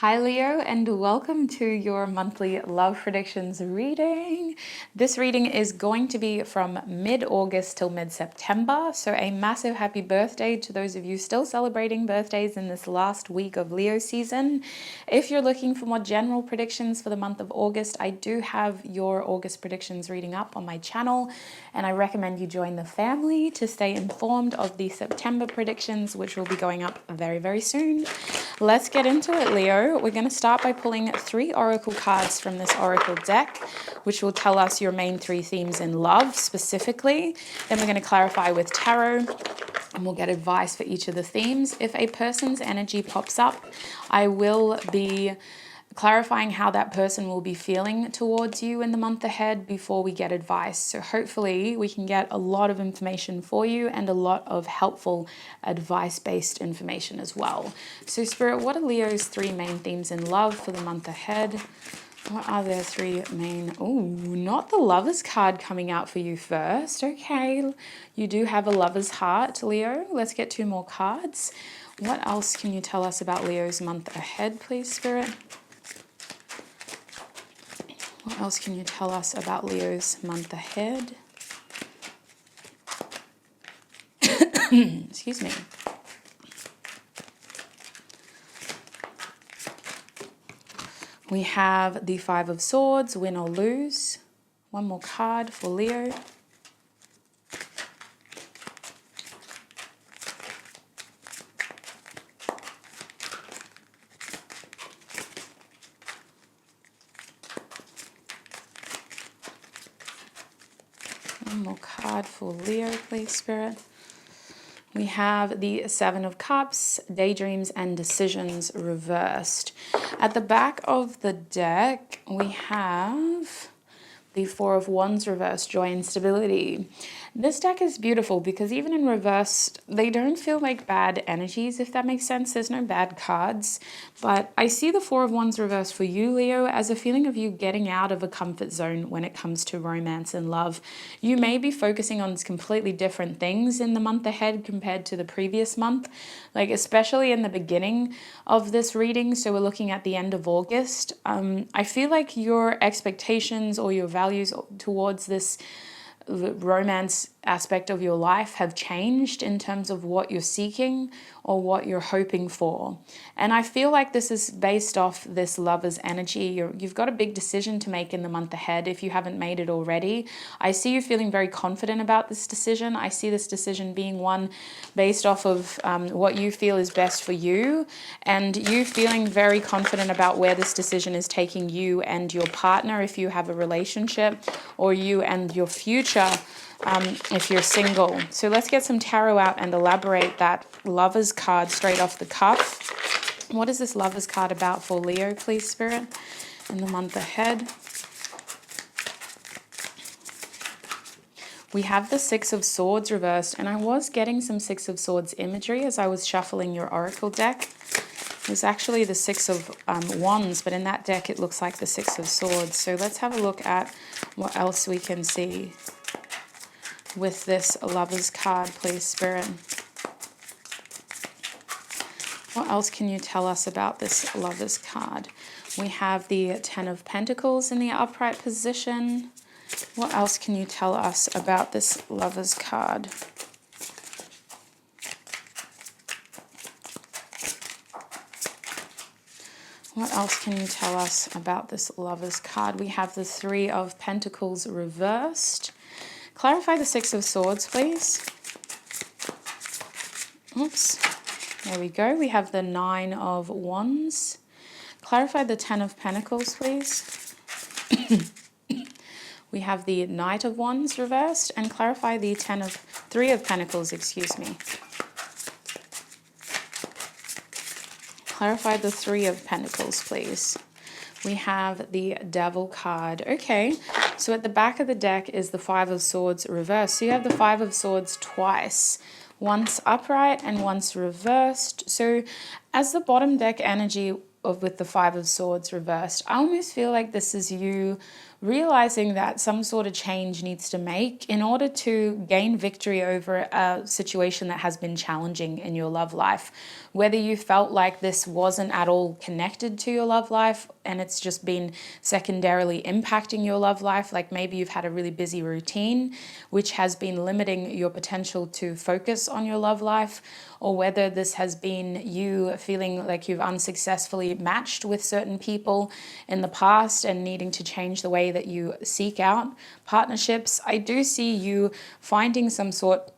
Hi Leo, and welcome to your monthly love predictions reading. This reading is going to be from mid-August till mid-September, so a massive happy birthday to those of you still celebrating birthdays in this last week of Leo season. If you're looking for more general predictions for the month of August, I do have your August predictions reading up on my channel, and I recommend you join the family to stay informed of the September predictions, which will be going up very, very soon. Let's get into it, Leo. We're going to start by pulling 3 oracle cards from this oracle deck, which will tell us your main 3 themes in love specifically. Then we're going to clarify with tarot, and we'll get advice for each of the themes. If a person's energy pops up, I will be clarifying how that person will be feeling towards you in the month ahead before we get advice. So hopefully we can get a lot of information for you and a lot of helpful advice-based information as well. So Spirit, what are Leo's 3 main themes in love for the month ahead? What are their 3 main... Oh, not the Lover's card coming out for you first. Okay, you do have a Lover's heart, Leo. Let's get 2 more cards. What else can you tell us about Leo's month ahead, please, Spirit? What else can you tell us about Leo's month ahead? Excuse me. We have the 5 of Swords, win or lose. 1 more card for Leo. One more card for Leo, please, Spirit. We have the 7 of Cups, daydreams and decisions reversed. At the back of the deck, we have the 4 of Wands reversed, joy and stability. This deck is beautiful because even in reversed, they don't feel like bad energies, if that makes sense. There's no bad cards. But I see the 4 of Wands reversed for you, Leo, as a feeling of you getting out of a comfort zone when it comes to romance and love. You may be focusing on completely different things in the month ahead compared to the previous month, like especially in the beginning of this reading. So we're looking at the end of August. I feel like your expectations or your values towards this romance aspect of your life have changed in terms of what you're seeking or what you're hoping for. And I feel like this is based off this Lover's energy. You've got a big decision to make in the month ahead if you haven't made it already. I see you feeling very confident about this decision. I see this decision being one based off of what you feel is best for you, and you feeling very confident about where this decision is taking you and your partner if you have a relationship, or you and your future if you're single. So let's get some tarot out and elaborate that Lover's card straight off the cuff. What is this Lover's card about for Leo, please, Spirit, in the month ahead? We have the 6 of Swords reversed, and I was getting some 6 of Swords imagery as I was shuffling your oracle deck. It was actually the 6 of Wands, but in that deck it looks like the 6 of Swords. So let's have a look at what else we can see with this Lover's card, please, Spirit. What else can you tell us about this Lover's card? We have the 10 of Pentacles in the upright position. What else can you tell us about this Lover's card? What else can you tell us about this Lover's card? We have the 3 of Pentacles reversed. Clarify the 6 of Swords, please. Oops. There we go. We have the 9 of Wands. Clarify the 10 of Pentacles, please. We have the Knight of Wands reversed, and clarify the 3 of Pentacles, excuse me. Clarify the 3 of Pentacles, please. We have the Devil card. Okay, so at the back of the deck is the 5 of Swords reversed. So you have the 5 of Swords twice, once upright and once reversed. So as the bottom deck energy with the 5 of Swords reversed, I almost feel like this is you realizing that some sort of change needs to make in order to gain victory over a situation that has been challenging in your love life. Whether you felt like this wasn't at all connected to your love life and it's just been secondarily impacting your love life, like maybe you've had a really busy routine which has been limiting your potential to focus on your love life, or whether this has been you feeling like you've unsuccessfully matched with certain people in the past and needing to change the way that you seek out partnerships. I do see you finding some sort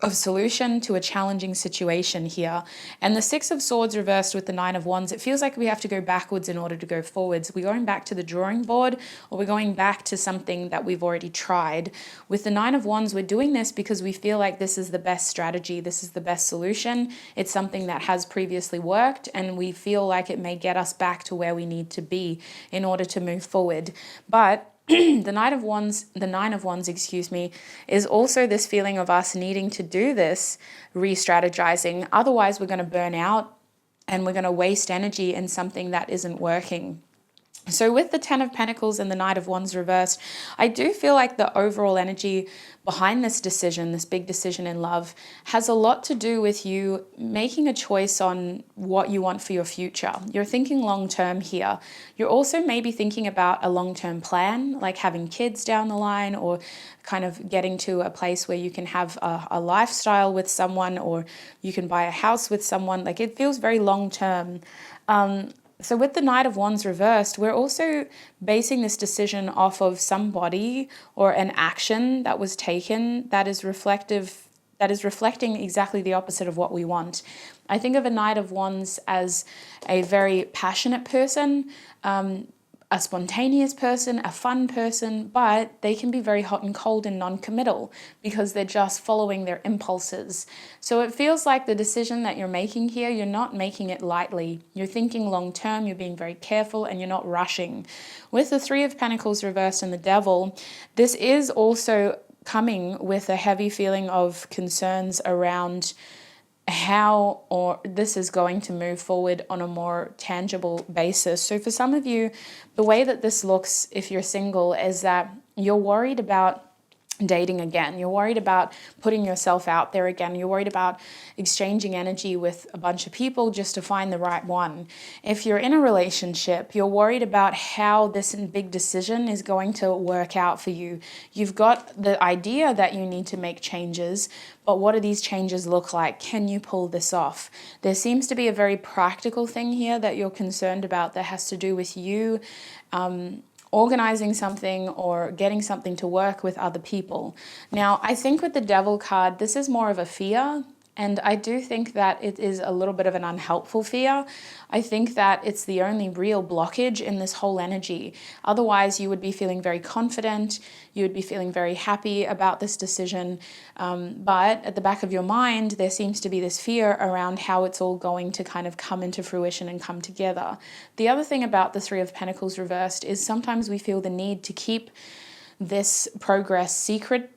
of solution to a challenging situation here. And the Six of Swords reversed with the Nine of Wands, it feels like we have to go backwards in order to go forwards. We're going back to the drawing board, or we're going back to something that we've already tried. With the Nine of Wands, we're doing this because we feel like this is the best strategy, this is the best solution. It's something that has previously worked, and we feel like it may get us back to where we need to be in order to move forward. But the Nine of Wands, excuse me, is also this feeling of us needing to do this re-strategizing. Otherwise, we're going to burn out and we're going to waste energy in something that isn't working. So with the Ten of Pentacles and the Knight of Wands reversed, I do feel like the overall energy behind this decision, this big decision in love, has a lot to do with you making a choice on what you want for your future. You're thinking long term here. You're also maybe thinking about a long-term plan, like having kids down the line, or kind of getting to a place where you can have a lifestyle with someone, or you can buy a house with someone. Like, it feels very long-term. So with the Knight of Wands reversed, we're also basing this decision off of somebody or an action that was taken that is reflecting exactly the opposite of what we want. I think of a Knight of Wands as a very passionate person, a spontaneous person, a fun person, but they can be very hot and cold and non-committal because they're just following their impulses. So it feels like the decision that you're making here, you're not making it lightly. You're thinking long term, you're being very careful, and you're not rushing. With the Three of Pentacles reversed and the Devil, this is also coming with a heavy feeling of concerns around how or this is going to move forward on a more tangible basis. So for some of you, the way that this looks if you're single is that you're worried about dating again. You're worried about putting yourself out there again. You're worried about exchanging energy with a bunch of people just to find the right one. If you're in a relationship, you're worried about how this big decision is going to work out for you. You've got the idea that you need to make changes, but what do these changes look like? Can you pull this off? There seems to be a very practical thing here that you're concerned about that has to do with you organizing something or getting something to work with other people. Now, I think with the Devil card, this is more of a fear. And I do think that it is a little bit of an unhelpful fear. I think that it's the only real blockage in this whole energy. Otherwise, you would be feeling very confident. You would be feeling very happy about this decision. But at the back of your mind, there seems to be this fear around how it's all going to kind of come into fruition and come together. The other thing about the Three of Pentacles reversed is sometimes we feel the need to keep this progress secret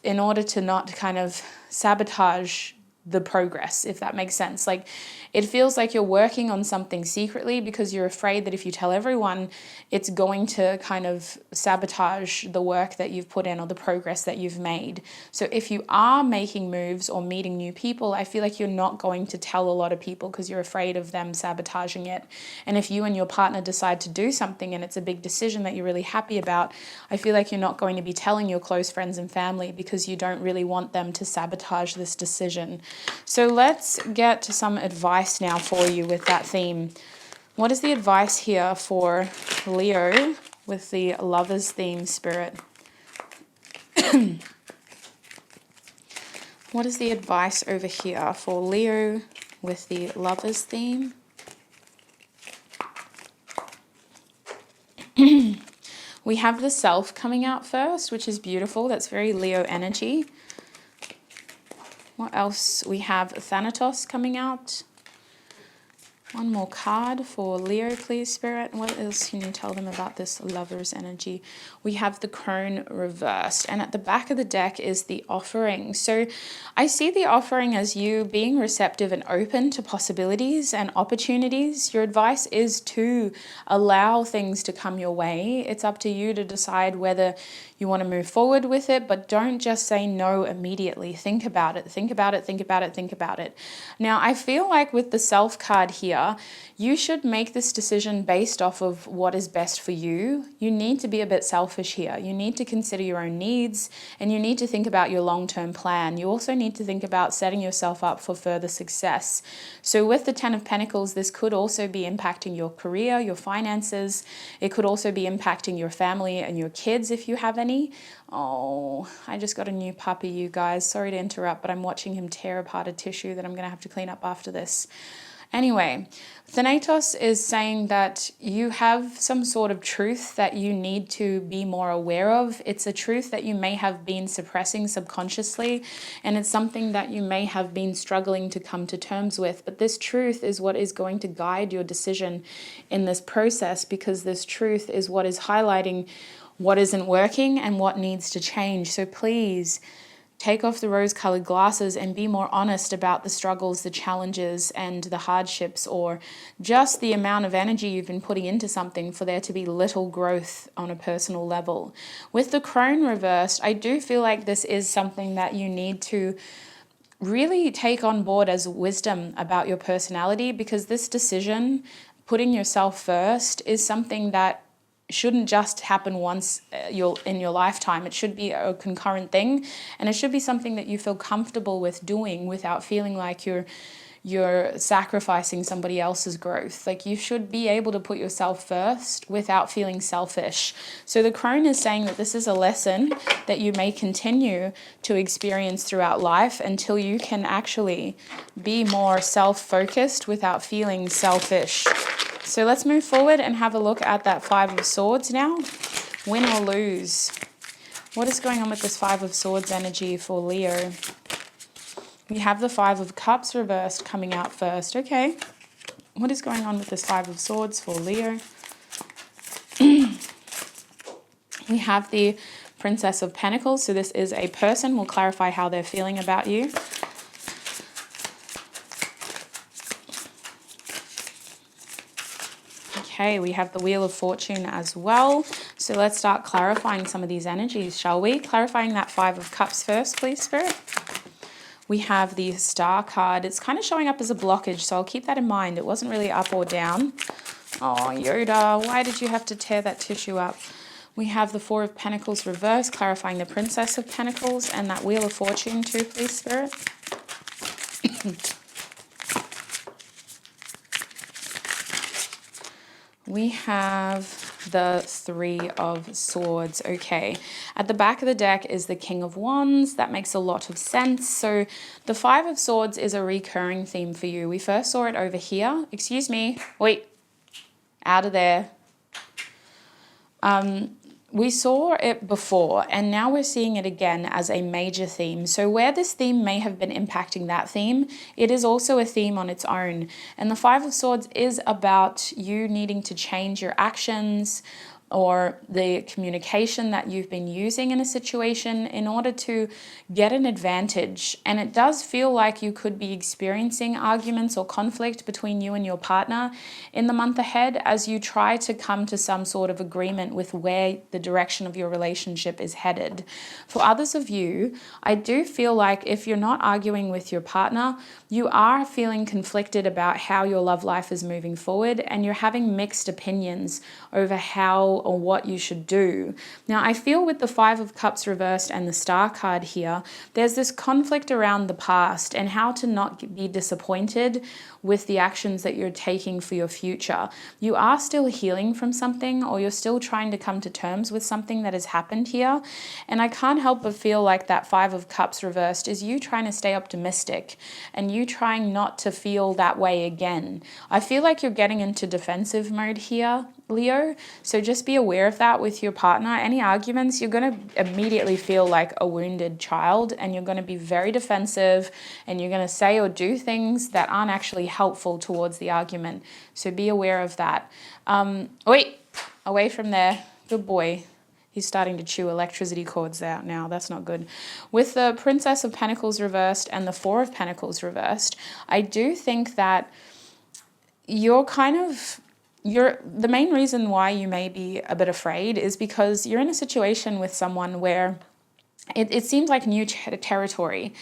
in order to not kind of sabotage the progress, if that makes sense. Like, it feels like you're working on something secretly because you're afraid that if you tell everyone, it's going to kind of sabotage the work that you've put in or the progress that you've made. So if you are making moves or meeting new people, I feel like you're not going to tell a lot of people because you're afraid of them sabotaging it. And if you and your partner decide to do something and it's a big decision that you're really happy about, I feel like you're not going to be telling your close friends and family because you don't really want them to sabotage this decision. So let's get to some advice now for you with that theme. What is the advice here for Leo with the Lovers theme, Spirit? What is the advice over here for Leo with the Lovers theme? We have the Self coming out first, which is beautiful. That's very Leo energy. What else? We have Thanatos coming out. One more card for Leo, please, Spirit. What else can you tell them about this Lover's energy? We have the Crone reversed, and at the back of the deck is the Offering. So I see the Offering as you being receptive and open to possibilities and opportunities. Your advice is to allow things to come your way. It's up to you to decide whether you want to move forward with it, but don't just say no immediately. Think about it, think about it, think about it, think about it. Now, I feel like with the Self card here, you should make this decision based off of what is best for you. You need to be a bit selfish here. You need to consider your own needs, and you need to think about your long-term plan. You also need to think about setting yourself up for further success. So with the Ten of Pentacles, this could also be impacting your career, your finances. It could also be impacting your family and your kids if you have any. Oh, I just got a new puppy, you guys. Sorry to interrupt, but I'm watching him tear apart a tissue that I'm going to have to clean up after this. Anyway, Thanatos is saying that you have some sort of truth that you need to be more aware of. It's a truth that you may have been suppressing subconsciously, and it's something that you may have been struggling to come to terms with. But this truth is what is going to guide your decision in this process, because this truth is what is highlighting what isn't working and what needs to change. So please take off the rose-colored glasses and be more honest about the struggles, the challenges, and the hardships, or just the amount of energy you've been putting into something for there to be little growth on a personal level. With the Crone reversed, I do feel like this is something that you need to really take on board as wisdom about your personality, because this decision, putting yourself first, is something that shouldn't just happen once in your lifetime. It should be a concurrent thing, and it should be something that you feel comfortable with doing without feeling like you're sacrificing somebody else's growth. Like, you should be able to put yourself first without feeling selfish. So the Crone is saying that this is a lesson that you may continue to experience throughout life until you can actually be more self-focused without feeling selfish. So let's move forward and have a look at that Five of Swords now. Win or lose. What is going on with this Five of Swords energy for Leo? We have the Five of Cups reversed coming out first. Okay. What is going on with this Five of Swords for Leo? We have the Princess of Pentacles. So this is a person. We'll clarify how they're feeling about you. Okay, we have the Wheel of Fortune as well. So let's start clarifying some of these energies, shall we? Clarifying that Five of Cups first, please, Spirit. We have the Star card. It's kind of showing up as a blockage, so I'll keep that in mind. It wasn't really up or down. Oh, Yoda, why did you have to tear that tissue up? We have the Four of Pentacles reversed, clarifying the Princess of Pentacles, and that Wheel of Fortune too, please, Spirit. We have the Three of Swords. Okay, at the back of the deck is the King of Wands. That makes a lot of sense. So the Five of Swords is a recurring theme for you. We first saw it over here. Excuse me. Wait. Out of there. We saw it before, and now we're seeing it again as a major theme. So where this theme may have been impacting that theme, it is also a theme on its own. And the Five of Swords is about you needing to change your actions or the communication that you've been using in a situation in order to get an advantage. And it does feel like you could be experiencing arguments or conflict between you and your partner in the month ahead as you try to come to some sort of agreement with where the direction of your relationship is headed. For others of you, I do feel like if you're not arguing with your partner, you are feeling conflicted about how your love life is moving forward, and you're having mixed opinions over how or what you should do. Now, I feel with the Five of Cups reversed and the Star card here, there's this conflict around the past and how to not be disappointed with the actions that you're taking for your future. You are still healing from something, or you're still trying to come to terms with something that has happened here. And I can't help but feel like that Five of Cups reversed is you trying to stay optimistic and you trying not to feel that way again. I feel like you're getting into defensive mode here Leo. So just be aware of that with your partner. Any arguments, you're going to immediately feel like a wounded child, and you're going to be very defensive, and you're going to say or do things that aren't actually helpful towards the argument. So be aware of that. Wait, away from there. Good boy. He's starting to chew electricity cords out now. That's not good. With the Princess of Pentacles reversed and the Four of Pentacles reversed, I do think that the main reason why you may be a bit afraid is because you're in a situation with someone where it seems like new territory.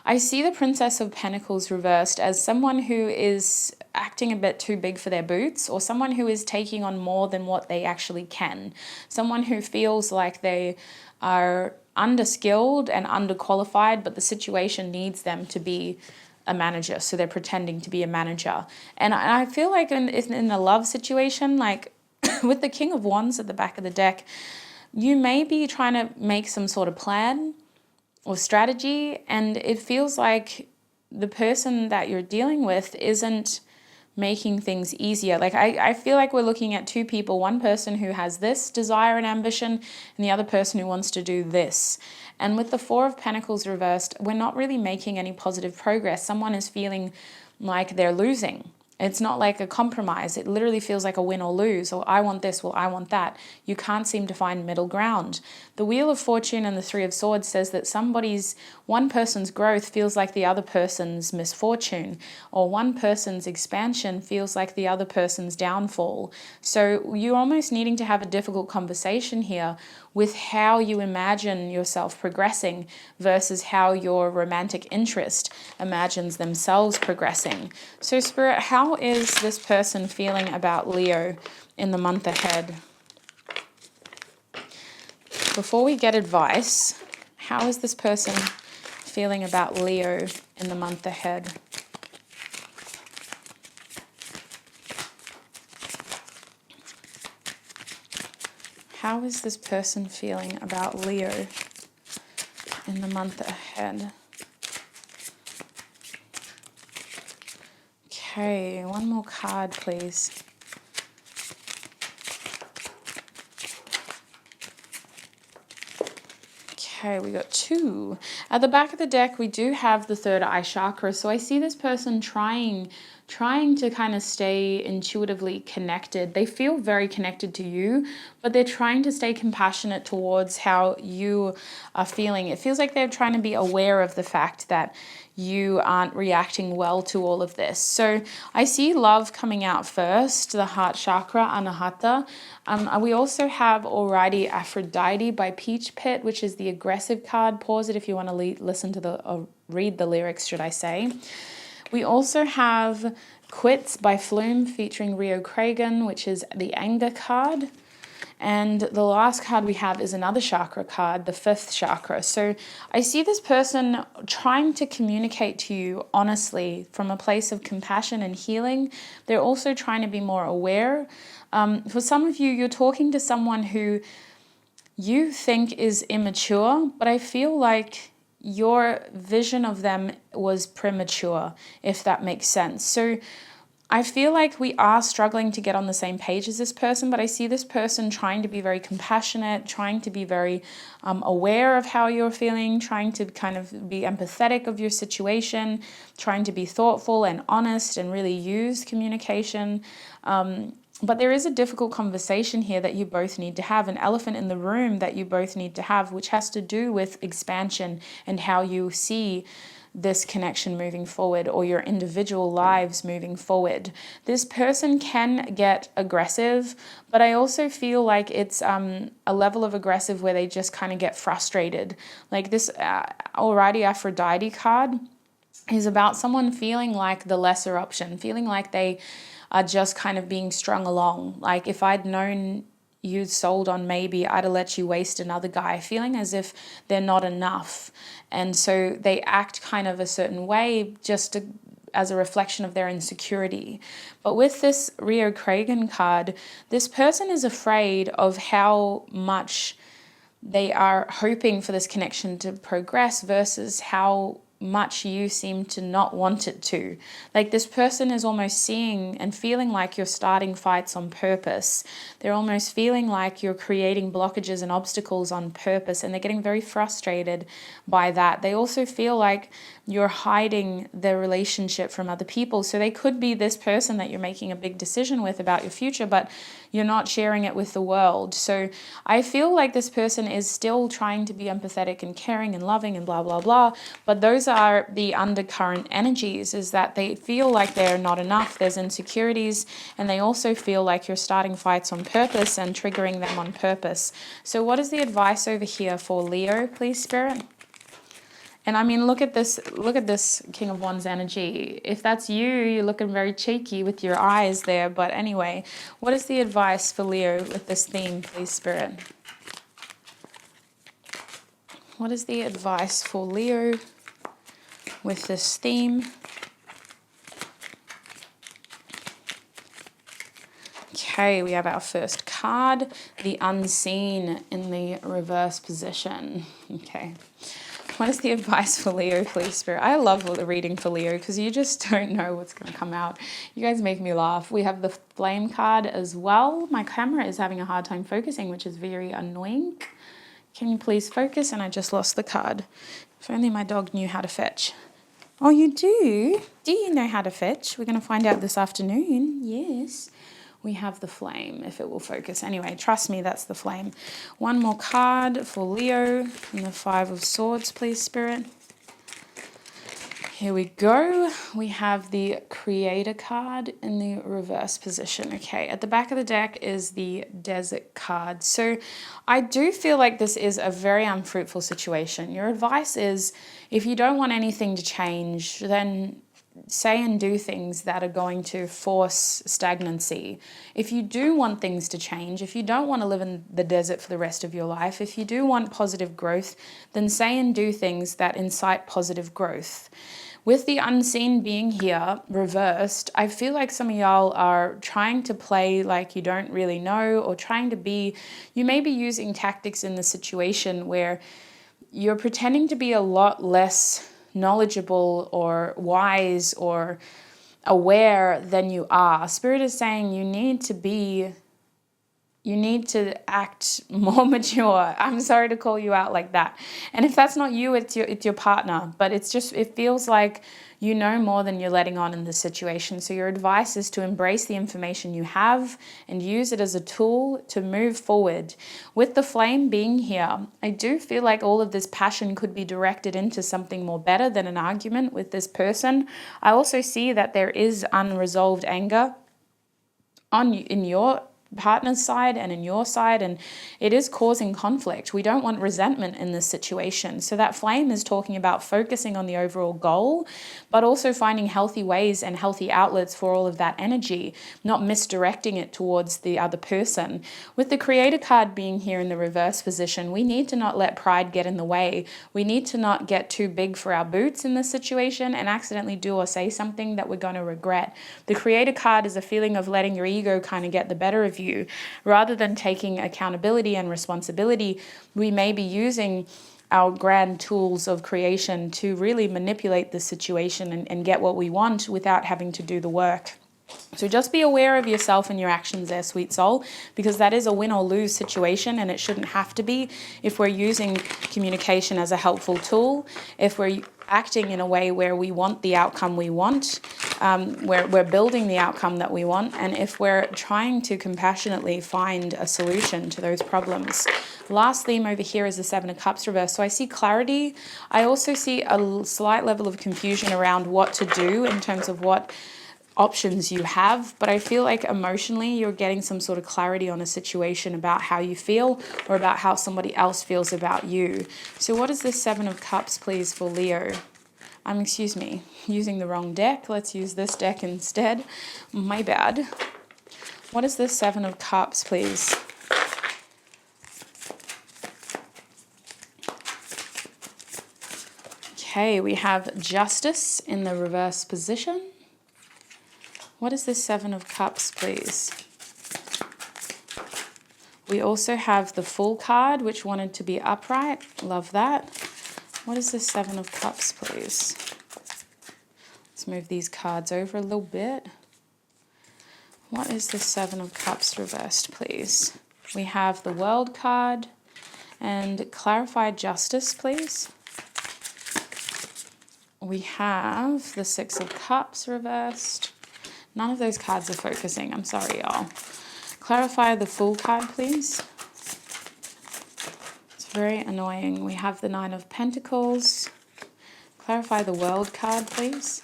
I see the Princess of Pentacles reversed as someone who is acting a bit too big for their boots, or someone who is taking on more than what they actually can. Someone who feels like they are underskilled and underqualified, but the situation needs them to be a manager, so they're pretending to be a manager. And I feel like in a love situation, like with the King of Wands at the back of the deck, you may be trying to make some sort of plan or strategy, and it feels like the person that you're dealing with isn't making things easier. Like I feel like we're looking at two people, one person who has this desire and ambition, and the other person who wants to do this. And with the Four of Pentacles reversed, we're not really making any positive progress. Someone is feeling like they're losing. It's not like a compromise. It literally feels like a win or lose, or I want this, well, I want that. You can't seem to find middle ground. The Wheel of Fortune and the Three of Swords says that one person's growth feels like the other person's misfortune, or one person's expansion feels like the other person's downfall. So you're almost needing to have a difficult conversation here with how you imagine yourself progressing versus how your romantic interest imagines themselves progressing. So Spirit, how is this person feeling about Leo in the month ahead? Before we get advice, how is this person feeling about Leo in the month ahead? How is this person feeling about Leo in the month ahead? Okay, one more card, please. Okay, we got two. At the back of the deck, we do have the third eye chakra. So I see this person trying to kind of stay intuitively connected. They feel very connected to you, but they're trying to stay compassionate towards how you are feeling. It feels like they're trying to be aware of the fact that you aren't reacting well to all of this. So I see love coming out first, the heart chakra, Anahata. We also have Alrighty Aphrodite by Peach Pit, which is the aggressive card. Pause it if you want to listen to read the lyrics, should I say. We also have Quits by Flume featuring Rio Cragen, which is the anger card. And the last card we have is another chakra card, the fifth chakra. So I see this person trying to communicate to you honestly from a place of compassion and healing. They're also trying to be more aware. For some of you, you're talking to someone who you think is immature, but I feel like your vision of them was premature, if that makes sense. So I feel like we are struggling to get on the same page as this person, but I see this person trying to be very compassionate, trying to be very aware of how you're feeling, trying to kind of be empathetic of your situation, trying to be thoughtful and honest and really use communication. But there is a difficult conversation here that you both need to have, an elephant in the room that you both need to have, which has to do with expansion and how you see this connection moving forward, or your individual lives moving forward. This person can get aggressive, but I also feel like it's a level of aggressive where they just kind of get frustrated. Like this Alrighty Aphrodite card is about someone feeling like the lesser option, feeling like they are just kind of being strung along. Like if I'd known you sold on maybe, I'd have let you waste another guy, feeling as if they're not enough. And so they act kind of a certain way just as a reflection of their insecurity. But with this Rio Cragen card, this person is afraid of how much they are hoping for this connection to progress versus how much you seem to not want it to. Like this person is almost seeing and feeling like you're starting fights on purpose. They're almost feeling like you're creating blockages and obstacles on purpose, and they're getting very frustrated by that. They also feel like you're hiding their relationship from other people. So they could be this person that you're making a big decision with about your future, but you're not sharing it with the world. So I feel like this person is still trying to be empathetic and caring and loving and blah, blah, blah. But those are the undercurrent energies, is that they feel like they're not enough. There's insecurities, and they also feel like you're starting fights on purpose and triggering them on purpose. So what is the advice over here for Leo, please, Spirit? And I mean, look at this King of Wands energy. If that's you, you're looking very cheeky with your eyes there. But anyway, what is the advice for Leo with this theme, please, Spirit? What is the advice for Leo with this theme? Okay, we have our first card, the Unseen in the reverse position. Okay. What is the advice for Leo, please, Spirit? I love the reading for Leo because you just don't know what's going to come out. You guys make me laugh. We have the Flame card as well. My camera is having a hard time focusing, which is very annoying. Can you please focus? And I just lost the card. If only my dog knew how to fetch. Oh, you do? Do you know how to fetch? We're going to find out this afternoon. Yes. We have the Flame, if it will focus. Anyway, trust me, that's the Flame. One more card for Leo in the Five of Swords, please, Spirit. Here we go. We have the Creator card in the reverse position. Okay, at the back of the deck is the Desert card. So I do feel like this is a very unfruitful situation. Your advice is, if you don't want anything to change, then say and do things that are going to force stagnancy. If you do want things to change, if you don't want to live in the desert for the rest of your life, if you do want positive growth, then say and do things that incite positive growth. With the Unseen being here, reversed, I feel like some of y'all are trying to play like you don't really know, or trying to be, you may be using tactics in the situation where you're pretending to be a lot less knowledgeable or wise or aware than you are. Spirit is saying you need to act more mature. I'm sorry to call you out like that. And if that's not you, it's your partner. But it feels like you know more than you're letting on in this situation. So your advice is to embrace the information you have and use it as a tool to move forward. With the Flame being here, I do feel like all of this passion could be directed into something more better than an argument with this person. I also see that there is unresolved anger in your partner's side and in your side, and it is causing conflict. We don't want resentment in this situation. So that Flame is talking about focusing on the overall goal, but also finding healthy ways and healthy outlets for all of that energy, not misdirecting it towards the other person. With the Creator card being here in the reverse position, we need to not let pride get in the way. We need to not get too big for our boots in this situation and accidentally do or say something that we're going to regret. The Creator card is a feeling of letting your ego kind of get the better of you. Rather than taking accountability and responsibility, we may be using our grand tools of creation to really manipulate the situation and get what we want without having to do the work. So just be aware of yourself and your actions there, sweet soul, because that is a win or lose situation, and it shouldn't have to be if we're using communication as a helpful tool, if we're acting in a way where we want the outcome we want, where we're building the outcome that we want, and if we're trying to compassionately find a solution to those problems. Last theme over here is the Seven of Cups reverse. So I see clarity. I also see a slight level of confusion around what to do in terms of what options you have, but I feel like emotionally you're getting some sort of clarity on a situation about how you feel or about how somebody else feels about you. So what is this Seven of Cups, please, for Leo? Excuse me, using the wrong deck. Let's use this deck instead. My bad. What is this Seven of Cups, please? Okay, we have Justice in the reverse position. What is this Seven of Cups, please? We also have the Fool card, which wanted to be upright. Love that. What is the Seven of Cups, please? Let's move these cards over a little bit. What is the Seven of Cups reversed, please? We have the World card and clarify justice, please. We have the Six of Cups reversed. None of those cards are focusing. I'm sorry, y'all. Clarify the Fool card, please. It's very annoying. We have the Nine of Pentacles. Clarify the World card, please.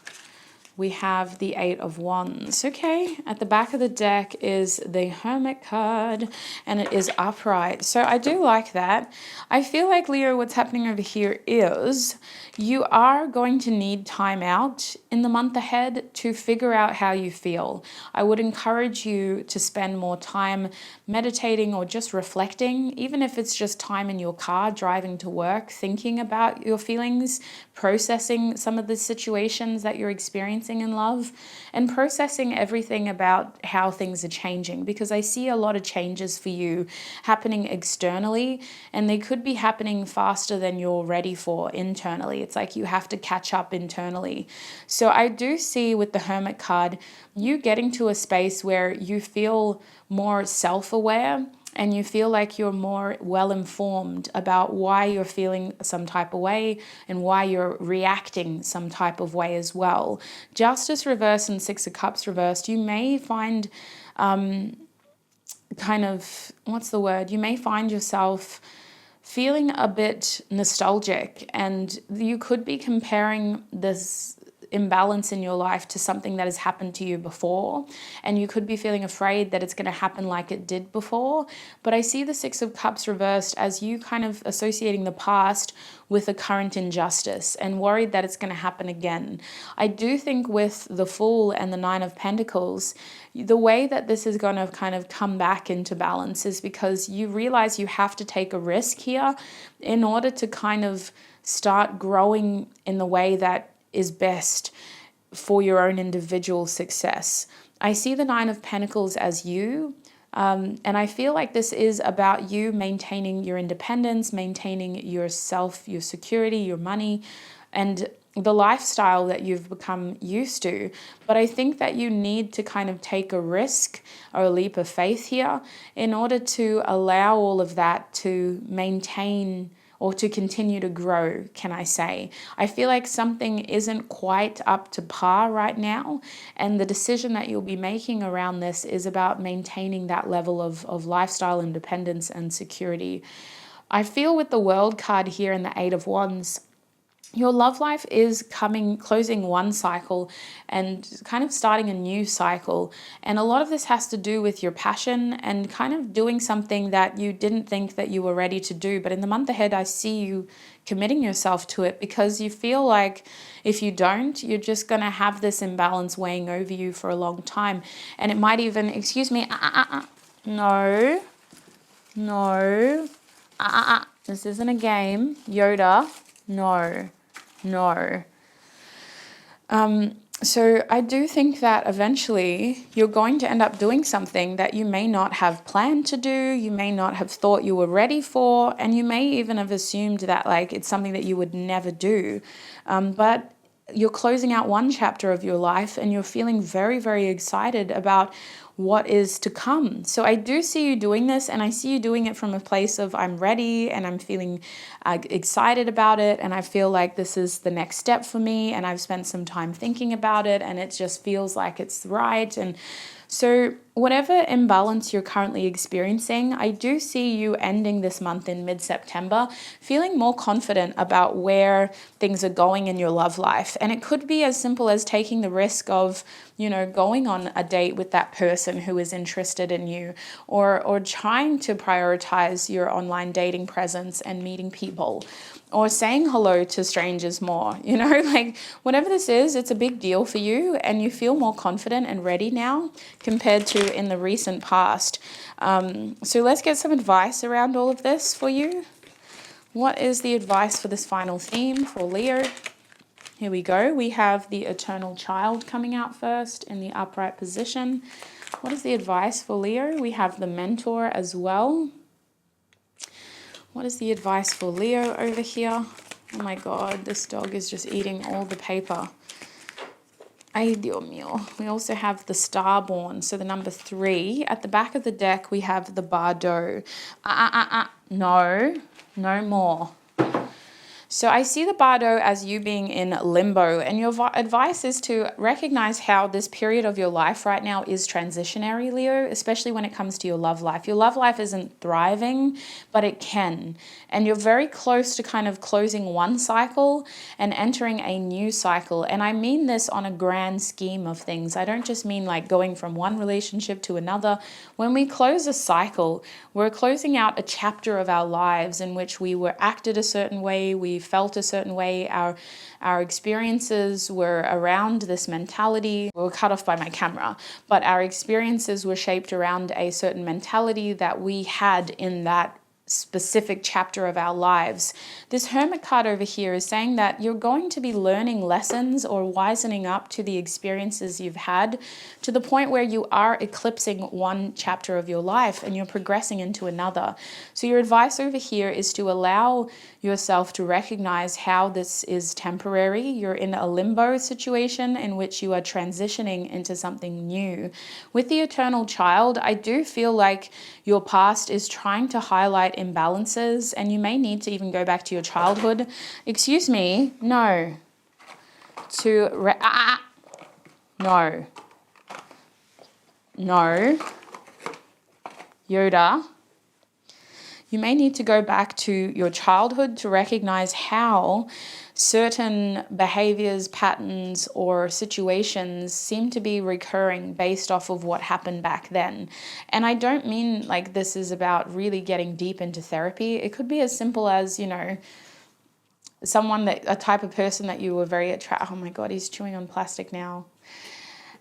We have the Eight of Wands. Okay, at the back of the deck is the Hermit card, and it is upright. So I do like that. I feel like, Leo, what's happening over here is you are going to need time out in the month ahead to figure out how you feel. I would encourage you to spend more time meditating or just reflecting, even if it's just time in your car driving to work, thinking about your feelings, processing some of the situations that you're experiencing in love, and processing everything about how things are changing, because I see a lot of changes for you happening externally, and they could be happening faster than you're ready for internally. It's like you have to catch up internally. So I do see with the Hermit card, you getting to a space where you feel more self-aware and you feel like you're more well-informed about why you're feeling some type of way and why you're reacting some type of way as well. Justice reversed and Six of Cups reversed, you may find kind of, what's the word? You may find yourself feeling a bit nostalgic, and you could be comparing this imbalance in your life to something that has happened to you before, and you could be feeling afraid that it's going to happen like it did before. But I see the Six of Cups reversed as you kind of associating the past with a current injustice and worried that it's going to happen again. I do think with the Fool and the Nine of Pentacles, the way that this is going to kind of come back into balance is because you realize you have to take a risk here in order to kind of start growing in the way that is best for your own individual success. I see the Nine of Pentacles as you, and I feel like this is about you maintaining your independence, maintaining yourself, your security, your money, and the lifestyle that you've become used to. But I think that you need to kind of take a risk or a leap of faith here in order to allow all of that to maintain or to continue to grow, can I say. I feel like something isn't quite up to par right now, and the decision that you'll be making around this is about maintaining that level of lifestyle independence and security. I feel with the World card here and the Eight of Wands, your love life is closing one cycle and kind of starting a new cycle. And a lot of this has to do with your passion and kind of doing something that you didn't think that you were ready to do. But in the month ahead, I see you committing yourself to it because you feel like if you don't, you're just going to have this imbalance weighing over you for a long time. And it might even, excuse me, no, this isn't a game. Yoda, no. So I do think that eventually you're going to end up doing something that you may not have planned to do, you may not have thought you were ready for, and you may even have assumed that like it's something that you would never do. But you're closing out one chapter of your life and you're feeling very, very excited about what is to come. So I do see you doing this, and I see you doing it from a place of I'm ready and I'm feeling excited about it, and I feel like this is the next step for me, and I've spent some time thinking about it and it just feels like it's right. And so whatever imbalance you're currently experiencing, I do see you ending this month in mid-September feeling more confident about where things are going in your love life. And it could be as simple as taking the risk of, going on a date with that person who is interested in you, or trying to prioritize your online dating presence and meeting people, or saying hello to strangers more, like whatever this is, it's a big deal for you and you feel more confident and ready now compared to in the recent past. So let's get some advice around all of this for you. What is the advice for this final theme for Leo? Here we go. We have the Eternal Child coming out first in the upright position. What is the advice for Leo? We have the Mentor as well. What is the advice for Leo over here? Oh my God, this dog is just eating all the paper. Ay, Dios mío. We also have the Starborn, so the number 3. At the back of the deck, we have the Bardo. No, no more. So I see the Bardo as you being in limbo, and your advice is to recognize how this period of your life right now is transitionary, Leo, especially when it comes to your love life. Your love life isn't thriving, but it can. And you're very close to kind of closing one cycle and entering a new cycle. And I mean this on a grand scheme of things. I don't just mean like going from one relationship to another. When we close a cycle, we're closing out a chapter of our lives in which we were acted a certain way, we felt a certain way, our experiences were around this mentality. We were cut off by my camera, but our experiences were shaped around a certain mentality that we had in that specific chapter of our lives. This Hermit card over here is saying that you're going to be learning lessons or wisening up to the experiences you've had to the point where you are eclipsing one chapter of your life and you're progressing into another. So your advice over here is to allow yourself to recognize how this is temporary. You're in a limbo situation in which you are transitioning into something new. With the Eternal Child, I do feel like your past is trying to highlight imbalances, and you may need to even go back to your childhood. Excuse me, no. No. No. Yoda. You may need to go back to your childhood to recognize how certain behaviors, patterns, or situations seem to be recurring based off of what happened back then. And I don't mean like this is about really getting deep into therapy. It could be as simple as, you know, a type of person that you were very attracted. Oh my God, he's chewing on plastic now.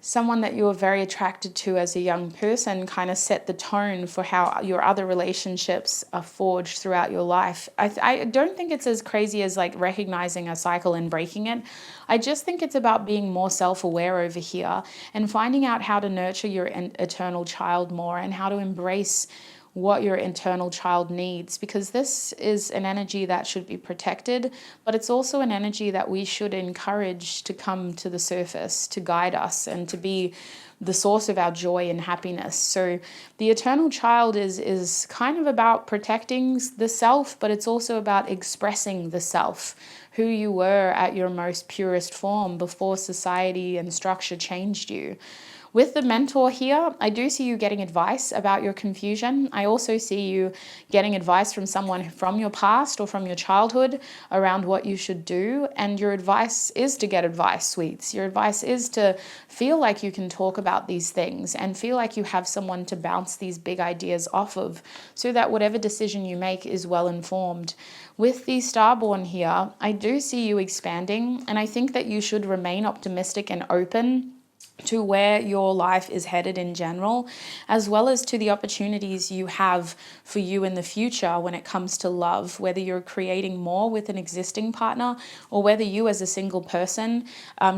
Someone that you were very attracted to as a young person kind of set the tone for how your other relationships are forged throughout your life. I don't think it's as crazy as like recognizing a cycle and breaking it. I just think it's about being more self-aware over here and finding out how to nurture your eternal child more and how to embrace what your internal child needs, because this is an energy that should be protected, but it's also an energy that we should encourage to come to the surface, to guide us and to be the source of our joy and happiness. So the eternal child is kind of about protecting the self, but it's also about expressing the self, who you were at your most purest form before society and structure changed you. With the mentor here, I do see you getting advice about your confusion. I also see you getting advice from someone from your past or from your childhood around what you should do. And your advice is to get advice, sweets. Your advice is to feel like you can talk about these things and feel like you have someone to bounce these big ideas off of so that whatever decision you make is well informed. With the Starborn here, I do see you expanding, and I think that you should remain optimistic and open to where your life is headed in general, as well as to the opportunities you have for you in the future when it comes to love, whether you're creating more with an existing partner or whether you as a single person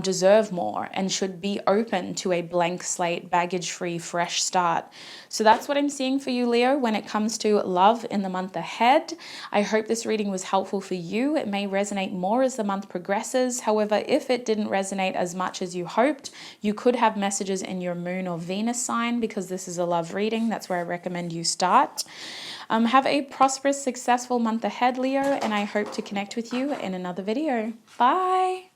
deserve more and should be open to a blank slate, baggage-free, fresh start. So that's what I'm seeing for you, Leo, when it comes to love in the month ahead. I hope this reading was helpful for you. It may resonate more as the month progresses. However, if it didn't resonate as much as you hoped, you could have messages in your moon or Venus sign, because this is a love reading. That's where I recommend you start. Have a prosperous, successful month ahead, Leo, and I hope to connect with you in another video. Bye.